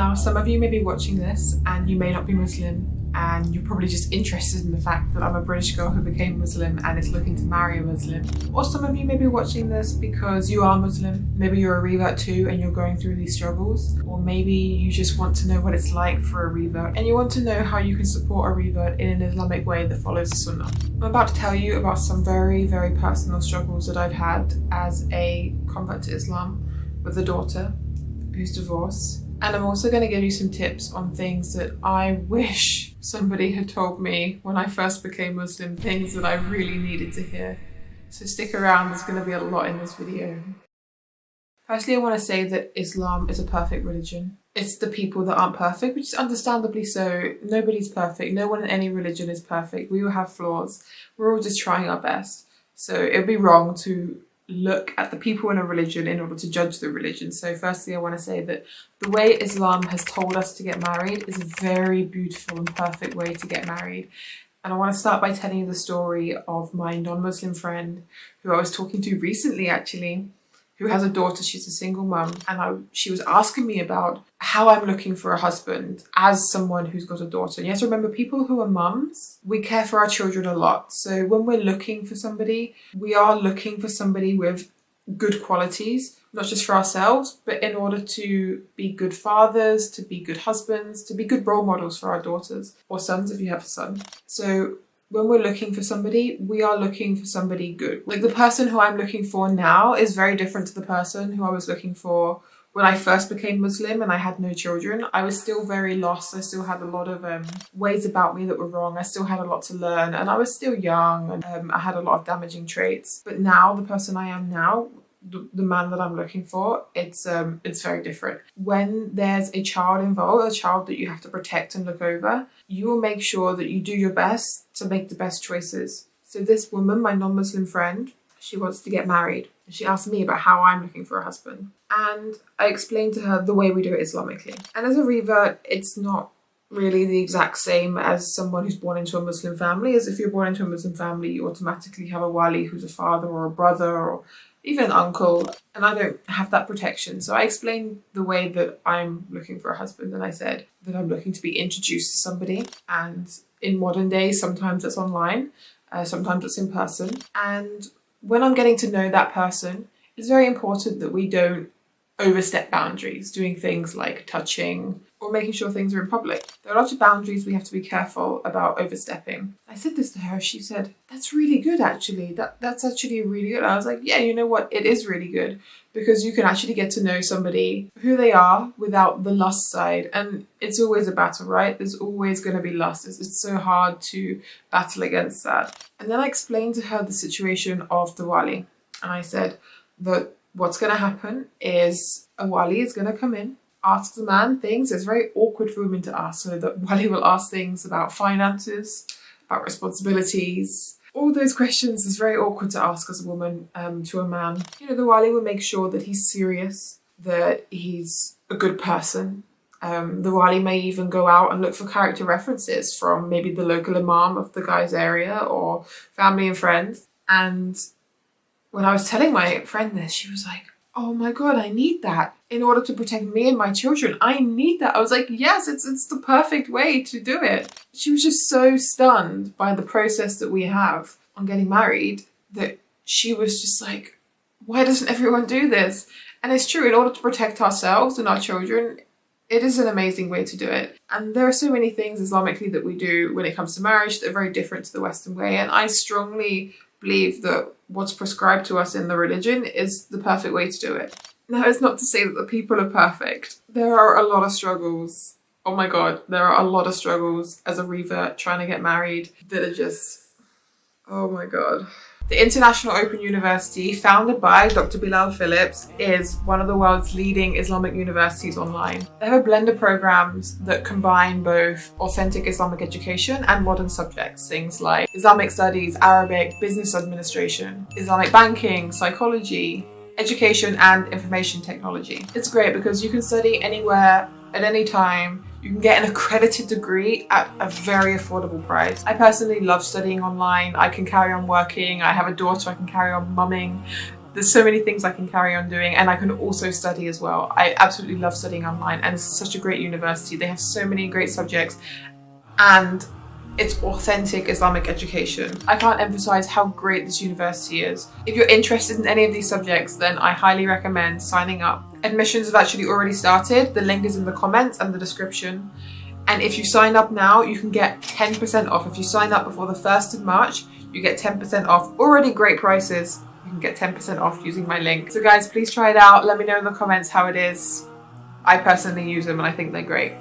Now, some of you may be watching this and you may not be Muslim, and you're probably just interested in the fact that I'm a British girl who became Muslim and is looking to marry a Muslim. Or some of you may be watching this because you are Muslim. Maybe you're a revert too and you're going through these struggles. Or maybe you just want to know what it's like for a revert and you want to know how you can support a revert in an Islamic way that follows the Sunnah. I'm about to tell you about some very, very personal struggles that I've had as a convert to Islam with a daughter who's divorced. And I'm also going to give you some tips on things that I wish somebody had told me when I first became Muslim, things that I really needed to hear. So stick around, there's going to be a lot in this video. Firstly, I want to say that Islam is a perfect religion. It's the people that aren't perfect, which is understandably so. Nobody's perfect. No one in any religion is perfect. We all have flaws. We're all just trying our best. So it would be wrong to look at the people in a religion in order to judge the religion. So firstly, I want to say that the way Islam has told us to get married is a very beautiful and perfect way to get married. And I want to start by telling you the story of my non-Muslim friend who I was talking to recently actually, who has a daughter. She's a single mum, and she was asking me about how I'm looking for a husband as someone who's got a daughter. And you have to remember, people who are mums, we care for our children a lot. So when we're looking for somebody, we are looking for somebody with good qualities, not just for ourselves, but in order to be good fathers, to be good husbands, to be good role models for our daughters or sons if you have a son. So when we're looking for somebody, we are looking for somebody good. Like, the person who I'm looking for now is very different to the person who I was looking for when I first became Muslim and I had no children. I was still very lost. I still had a lot of ways about me that were wrong. I still had a lot to learn, and I was still young, and I had a lot of damaging traits. But now, the person I am now, the man that I'm looking for, it's very different. When there's a child involved, a child that you have to protect and look over, you will make sure that you do your best to make the best choices. So this woman, my non-Muslim friend, she wants to get married. She asked me about how I'm looking for a husband. And I explained to her the way we do it Islamically. And as a revert, it's not really the exact same as someone who's born into a Muslim family. As if you're born into a Muslim family, you automatically have a wali who's a father or a brother or even an uncle, and I don't have that protection. So I explained the way that I'm looking for a husband, and I said that I'm looking to be introduced to somebody, and in modern days, sometimes it's online, sometimes it's in person. And when I'm getting to know that person, it's very important that we don't overstep boundaries, doing things like touching or making sure things are in public. There are a lot of boundaries we have to be careful about overstepping. I said this to her, she said, "That's really good actually, that's actually really good." I was like, yeah, you know what, it is really good, because you can actually get to know somebody, who they are, without the lust side. And it's always a battle, right? There's always going to be lust. It's so hard to battle against that. And then I explained to her the situation of the wali, and I said that what's going to happen is a wali is going to come in, ask the man things. It's very awkward for women to ask. So the wali will ask things about finances, about responsibilities. All those questions is very awkward to ask as a woman to a man. You know, the wali will make sure that he's serious, that he's a good person. The wali may even go out and look for character references from maybe the local imam of the guy's area or family and friends. And when I was telling my friend this, she was like, "Oh my God, I need that in order to protect me and my children. I need that." I was like, yes, it's the perfect way to do it. She was just so stunned by the process that we have on getting married that she was just like, why doesn't everyone do this? And it's true, in order to protect ourselves and our children, it is an amazing way to do it. And there are so many things Islamically that we do when it comes to marriage that are very different to the Western way. And I strongly believe that what's prescribed to us in the religion is the perfect way to do it. Now, it's not to say that the people are perfect. There are a lot of struggles. Oh my God, there are a lot of struggles as a revert trying to get married that are just, oh my God. The International Open University, founded by Dr. Bilal Phillips, is one of the world's leading Islamic universities online. They have a blend of programs that combine both authentic Islamic education and modern subjects, things like Islamic studies, Arabic, business administration, Islamic banking, psychology, education and information technology. It's great because you can study anywhere, at any time. You can get an accredited degree at a very affordable price. I personally love studying online. I can carry on working. I have a daughter, I can carry on mumming. There's so many things I can carry on doing, and I can also study as well. I absolutely love studying online, and it's such a great university. They have so many great subjects, and it's authentic Islamic education. I can't emphasize how great this university is. If you're interested in any of these subjects, then I highly recommend signing up. Admissions have actually already started. The link is in the comments and the description. And if you sign up now, you can get 10% off. If you sign up before the 1st of March, you get 10% off. Already great prices. You can get 10% off using my link. So guys, please try it out. Let me know in the comments how it is. I personally use them and I think they're great.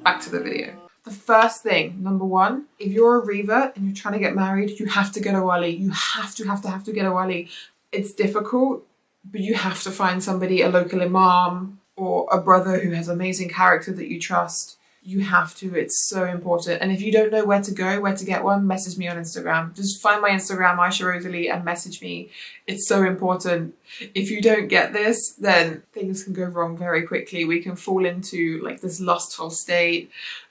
Back to the video. The first thing, number one, if you're a revert and you're trying to get married, you have to get a wali. You have to get a wali. It's difficult, but you have to find somebody, a local imam or a brother who has amazing character that you trust. You have to, it's so important. And if you don't know where to go, where to get one, message me on Instagram. Just find my Instagram, Aisha Rosalie, and message me. It's so important. If you don't get this, then things can go wrong very quickly. We can fall into like this lustful state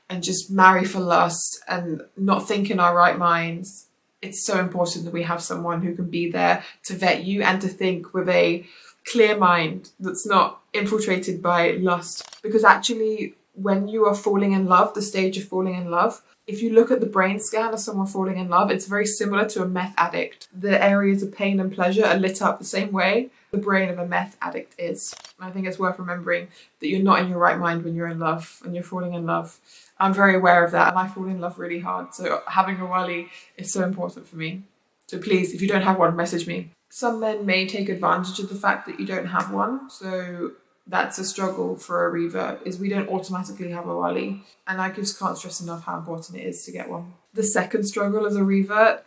and just marry for lust and not think in our right minds. It's so important that we have someone who can be there to vet you and to think with a clear mind that's not infiltrated by lust. Because actually, when you are falling in love, the stage of falling in love, if you look at the brain scan of someone falling in love, it's very similar to a meth addict. The areas of pain and pleasure are lit up the same way the brain of a meth addict is. And I think it's worth remembering that you're not in your right mind when you're in love, when you're falling in love. I'm very aware of that, and I fall in love really hard. So having a wali is so important for me. So please, if you don't have one, message me. Some men may take advantage of the fact that you don't have one. So that's a struggle for a revert, is we don't automatically have a wali. And I just can't stress enough how important it is to get one. The second struggle as a revert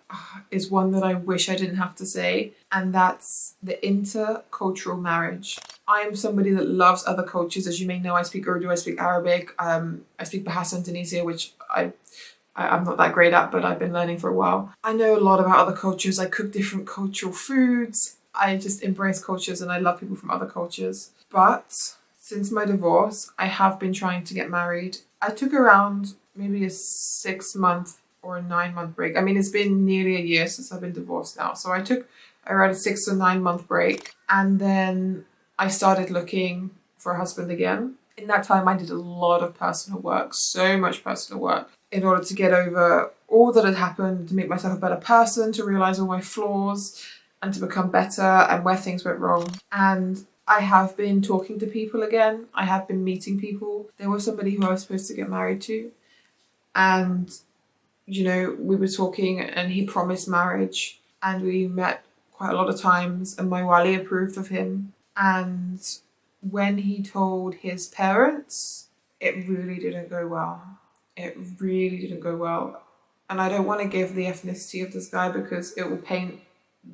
is one that I wish I didn't have to say, and that's the intercultural marriage. I am somebody that loves other cultures. As you may know, I speak Urdu, I speak Arabic, I speak Bahasa Indonesia, which I'm not that great at, but I've been learning for a while. I know a lot about other cultures. I cook different cultural foods. I just embrace cultures and I love people from other cultures. But since my divorce, I have been trying to get married. I took around maybe a 6-month or a 9-month break. I mean, it's been nearly a year since I've been divorced now. So I took around a 6 or 9-month break, and then I started looking for a husband again. In that time, I did a lot of personal work, so much personal work, in order to get over all that had happened, to make myself a better person, to realize all my flaws, and to become better and where things went wrong. And I have been talking to people again. I have been meeting people. There was somebody who I was supposed to get married to, and you know, we were talking and he promised marriage, and we met quite a lot of times, and my wali approved of him. And when he told his parents, it really didn't go well. It really didn't go well. And I don't want to give the ethnicity of this guy because it will paint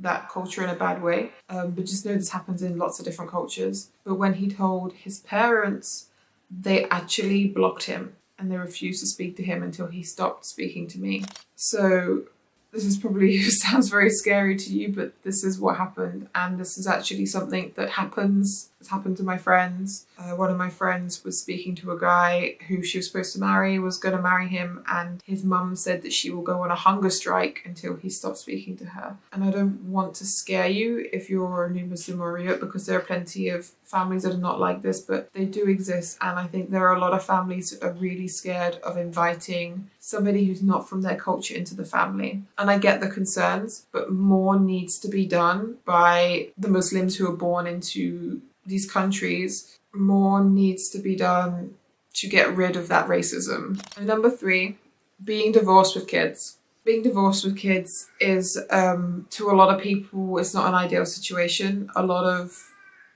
that culture in a bad way. But just know this happens in lots of different cultures. But when he told his parents, they actually blocked him and they refused to speak to him until he stopped speaking to me. So this is probably sounds very scary to you, but this is what happened. And this is actually something that happens. It's happened to my friends. One of my friends was speaking to a guy who she was supposed to marry, was going to marry him, and his mum said that she will go on a hunger strike until he stops speaking to her. And I don't want to scare you if you're a new Muslim or Riyadh, because there are plenty of families that are not like this, but they do exist. And I think there are a lot of families that are really scared of inviting somebody who's not from their culture into the family. And I get the concerns, but more needs to be done by the Muslims who are born into these countries. More needs to be done to get rid of that racism. And number 3, being divorced with kids. Being divorced with kids is, to a lot of people, it's not an ideal situation. A lot of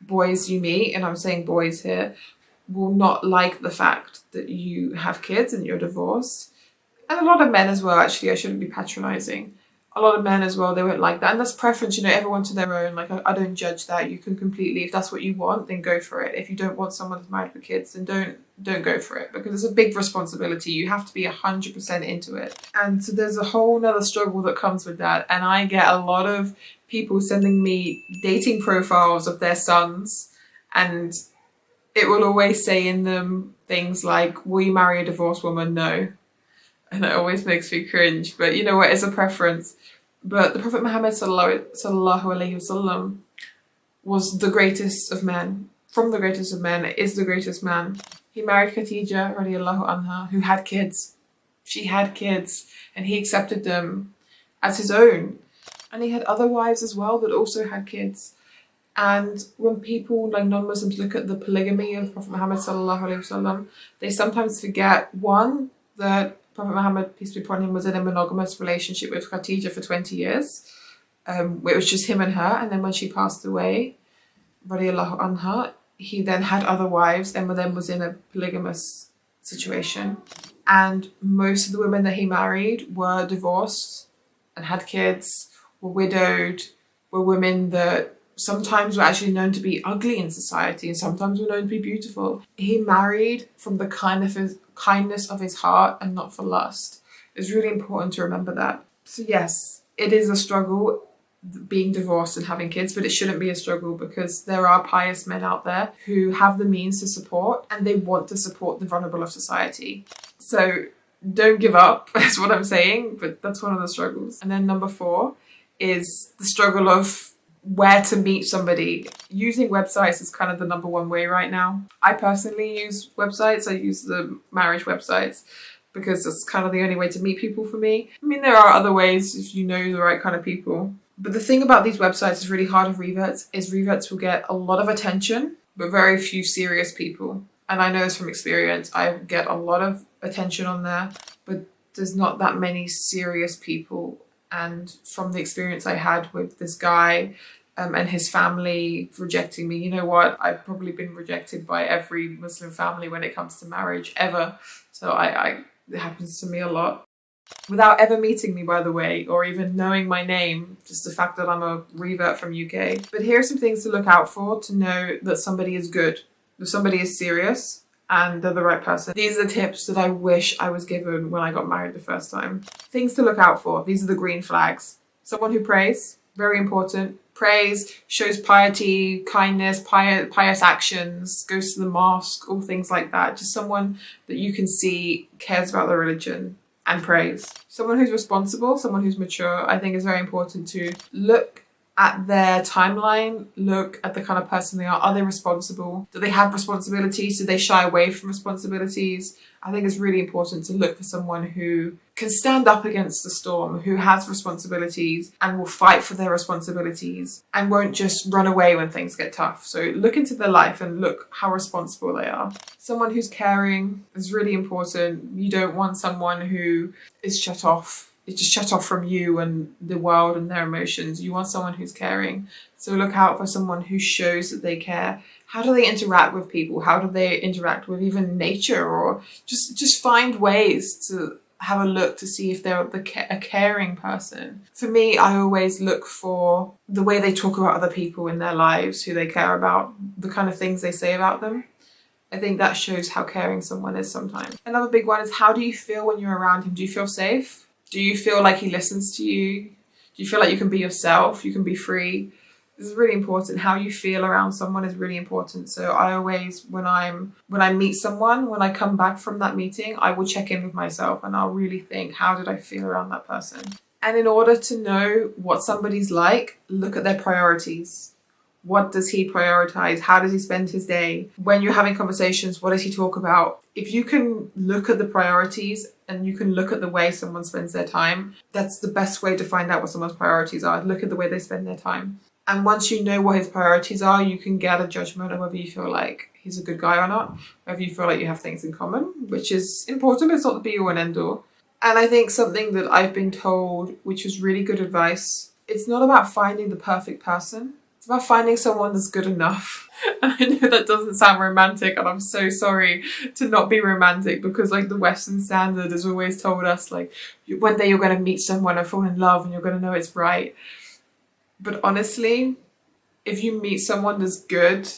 boys you meet, and I'm saying boys here, will not like the fact that you have kids and you're divorced. And a lot of men as well, actually, I shouldn't be patronizing. A lot of men as well, they won't like that. And that's preference, you know, everyone to their own. Like, I don't judge that. You can completely, if that's what you want, then go for it. If you don't want someone who's married with kids, then don't go for it, because it's a big responsibility. You have to be 100% into it. And so there's a whole nother struggle that comes with that. And I get a lot of people sending me dating profiles of their sons, and it will always say in them things like, will you marry a divorced woman? No. And it always makes me cringe, but you know what, it's a preference. But the Prophet Muhammad sallallahu alaihi wasallam was the greatest of men, from the greatest of men, is the greatest man. He married Khadija radiallahu anha, who had kids. She had kids and he accepted them as his own. And he had other wives as well that also had kids. And when people like non-Muslims look at the polygamy of Prophet Muhammad sallallahu alaihi wasallam, they sometimes forget, one, that Prophet Muhammad, peace be upon him, was in a monogamous relationship with Khadija for 20 years. It was just him and her. And then when she passed away, radiallahu anha, he then had other wives and then was in a polygamous situation. And most of the women that he married were divorced and had kids, were widowed, were women that sometimes were actually known to be ugly in society and sometimes were known to be beautiful. He married from the kindness of his heart and not for lust. It's really important to remember that. So yes, it is a struggle being divorced and having kids, but it shouldn't be a struggle because there are pious men out there who have the means to support and they want to support the vulnerable of society. So don't give up, is what I'm saying, but that's one of the struggles. And then number 4 is the struggle of where to meet somebody. Using websites is kind of the number one way right now. I personally use websites. I use the marriage websites because it's kind of the only way to meet people for me. I mean, there are other ways if you know the right kind of people. But the thing about these websites is really hard of reverts is reverts will get a lot of attention, but very few serious people. And I know this from experience. I get a lot of attention on there, but there's not that many serious people. And from the experience I had with this guy and his family rejecting me, you know what? I've probably been rejected by every Muslim family when it comes to marriage ever. So it happens to me a lot. Without ever meeting me, by the way, or even knowing my name, just the fact that I'm a revert from UK. But here are some things to look out for to know that somebody is good, that somebody is serious, and they're the right person. These are the tips that I wish I was given when I got married the first time. Things to look out for. These are the green flags. Someone who prays, very important. Prays, shows piety, kindness, pious actions, goes to the mosque, all things like that. Just someone that you can see cares about their religion and prays. Someone who's responsible, someone who's mature, I think is very important to look at their timeline, look at the kind of person they are. Are they responsible? Do they have responsibilities? Do they shy away from responsibilities? I think it's really important to look for someone who can stand up against the storm, who has responsibilities and will fight for their responsibilities and won't just run away when things get tough. So look into their life and look how responsible they are. Someone who's caring is really important. You don't want someone who is shut off. It's just shut off from you and the world and their emotions. You want someone who's caring. So look out for someone who shows that they care. How do they interact with people? How do they interact with even nature? Or just find ways to have a look to see if they're a caring person. For me, I always look for the way they talk about other people in their lives, who they care about, the kind of things they say about them. I think that shows how caring someone is sometimes. Another big one is, how do you feel when you're around him? Do you feel safe? Do you feel like he listens to you? Do you feel like you can be yourself? You can be free? This is really important. How you feel around someone is really important. So I always, when I meet someone, when I come back from that meeting, I will check in with myself and I'll really think, how did I feel around that person? And in order to know what somebody's like, look at their priorities. What does he prioritize? How does he spend his day? When you're having conversations, what does he talk about? If you can look at the priorities and you can look at the way someone spends their time, that's the best way to find out what someone's priorities are. Look at the way they spend their time. And once you know what his priorities are, you can get a judgment of whether you feel like he's a good guy or not, whether you feel like you have things in common, which is important, but it's not the be all and end all. And I think something that I've been told, which was really good advice, it's not about finding the perfect person. It's about finding someone that's good enough. And I know that doesn't sound romantic, and I'm so sorry to not be romantic, because like the Western standard has always told us like one day you're going to meet someone and fall in love and you're going to know it's right. But honestly, if you meet someone that's good,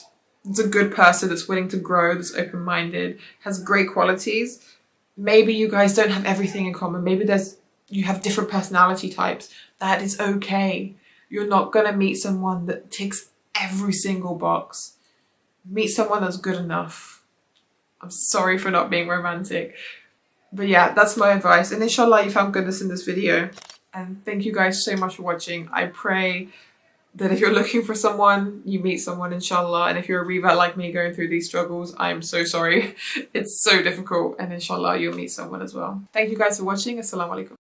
that's a good person, that's willing to grow, that's open-minded, has great qualities, maybe you guys don't have everything in common. Maybe you have different personality types. That is okay. You're not going to meet someone that ticks every single box. Meet someone that's good enough. I'm sorry for not being romantic. But yeah, that's my advice. And inshallah you found goodness in this video. And thank you guys so much for watching. I pray that if you're looking for someone, you meet someone, inshallah. And if you're a revert like me going through these struggles, I am so sorry. It's so difficult, and inshallah you'll meet someone as well. Thank you guys for watching. Assalamu alaikum.